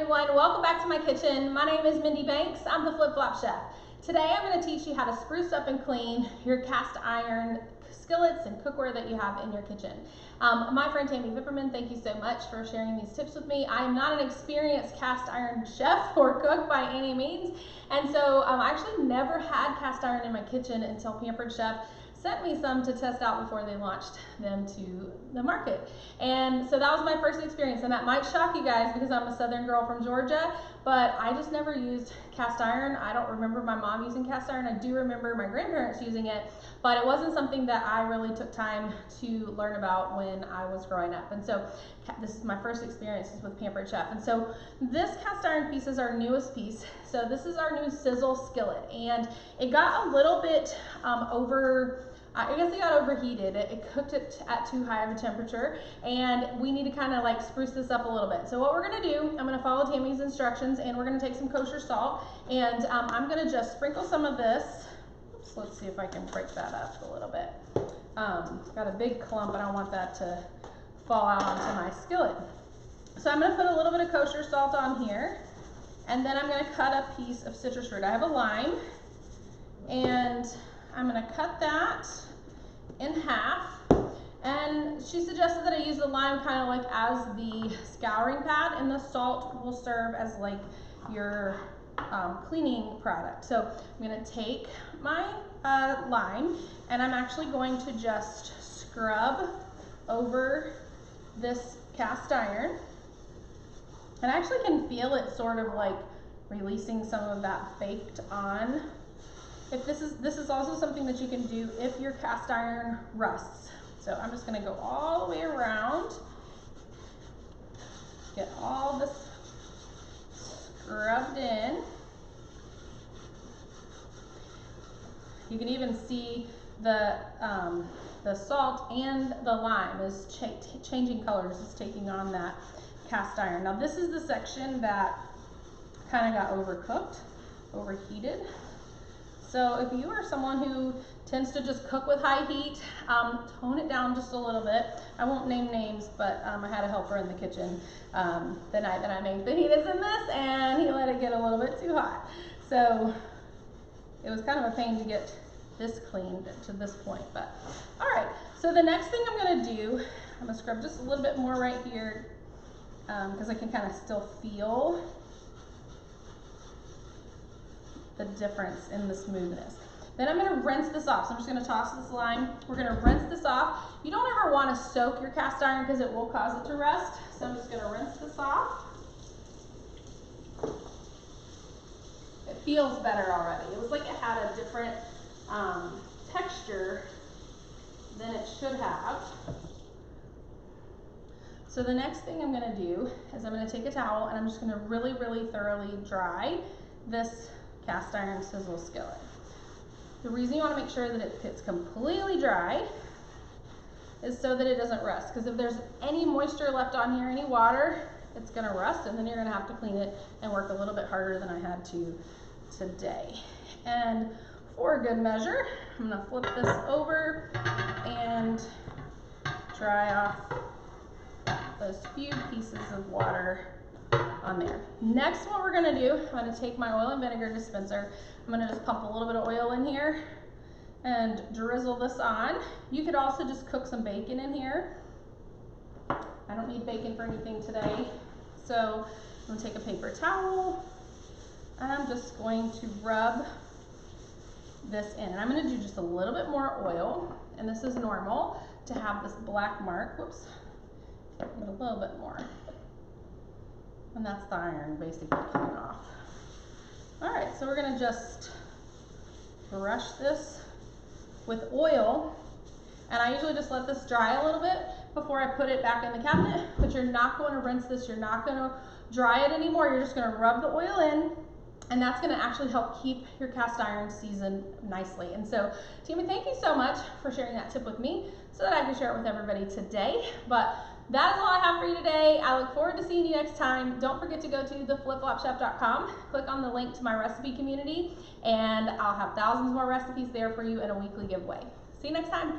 everyone, welcome back to my kitchen. My name is Mindy Banks. I'm the Flip Flop Chef. Today I'm going to teach you how to spruce up and clean your cast iron skillets and cookware that you have in your kitchen. My friend Tammy Vipperman, thank you so much for sharing these tips with me. I am not an experienced cast iron chef or cook by any means, and so I actually never had cast iron in my kitchen until Pampered Chef sent me some to test out before they launched them to the market. And so that was my first experience, and that might shock you guys because I'm a southern girl from Georgia, but I just never used cast iron. I don't remember my mom using cast iron. I do remember my grandparents using it, but it wasn't something that I really took time to learn about when I was growing up. And so this is my first experiences with Pampered Chef. And so this cast iron piece is our newest piece. So this is our new sizzle skillet, and it got a little bit I guess it got overheated. It cooked it at too high of a temperature, and we need to kind of like spruce this up a little bit. So what we're gonna do, I'm gonna follow Tammy's instructions, and we're gonna take some kosher salt, and I'm gonna just sprinkle some of this. Oops, let's see if I can break that up a little bit. Got a big clump. I don't want that to fall out onto my skillet. So I'm gonna put a little bit of kosher salt on here, and then I'm gonna cut a piece of citrus fruit. I have a lime, and I'm gonna cut that in half, and she suggested that I use the lime kind of like as the scouring pad, and the salt will serve as like your cleaning product. So I'm gonna take my lime, and I'm actually going to just scrub over this cast iron, and I actually can feel it sort of like releasing some of that baked on. If this is also something that you can do if your cast iron rusts. So I'm just going to go all the way around, get all this scrubbed in. You can even see the salt and the lime is changing colors. It's taking on that cast iron. Now this is the section that kind of got overcooked, overheated. So if you are someone who tends to just cook with high heat, tone it down just a little bit. I won't name names, but I had a helper in the kitchen the night that I made fajitas in this, and he let it get a little bit too hot. So it was kind of a pain to get this cleaned to this point. But all right, so the next thing I'm gonna do, I'm gonna scrub just a little bit more right here because I can kind of still feel the difference in the smoothness. Then I'm going to rinse this off. So I'm just going to toss this lime. We're going to rinse this off. You don't ever want to soak your cast iron because it will cause it to rust. So I'm just going to rinse this off. It feels better already. It was like it had a different texture than it should have. So the next thing I'm going to do is I'm going to take a towel, and I'm just going to really, really thoroughly dry this cast iron sizzle skillet. The reason you want to make sure that it gets completely dry is so that it doesn't rust, because if there's any moisture left on here, any water, it's going to rust, and then you're going to have to clean it and work a little bit harder than I had to today. And for a good measure, I'm going to flip this over and dry off those few pieces of water on there. Next, what we're going to do, I'm going to take my oil and vinegar dispenser. I'm going to just pump a little bit of oil in here and drizzle this on. You could also just cook some bacon in here. I don't need bacon for anything today. So I'm going to take a paper towel, and I'm just going to rub this in. And I'm going to do just a little bit more oil, and this is normal to have this black mark. Whoops, a little bit more. And that's the iron basically coming off. All right, so we're gonna just brush this with oil, and I usually just let this dry a little bit before I put it back in the cabinet, but you're not going to rinse this, you're not going to dry it anymore, you're just going to rub the oil in, and that's going to actually help keep your cast iron seasoned nicely. And so, Tammy, thank you so much for sharing that tip with me so that I can share it with everybody today. But that is all I have for you today. I look forward to seeing you next time. Don't forget to go to theflipflopchef.com, click on the link to my recipe community, and I'll have thousands more recipes there for you in a weekly giveaway. See you next time.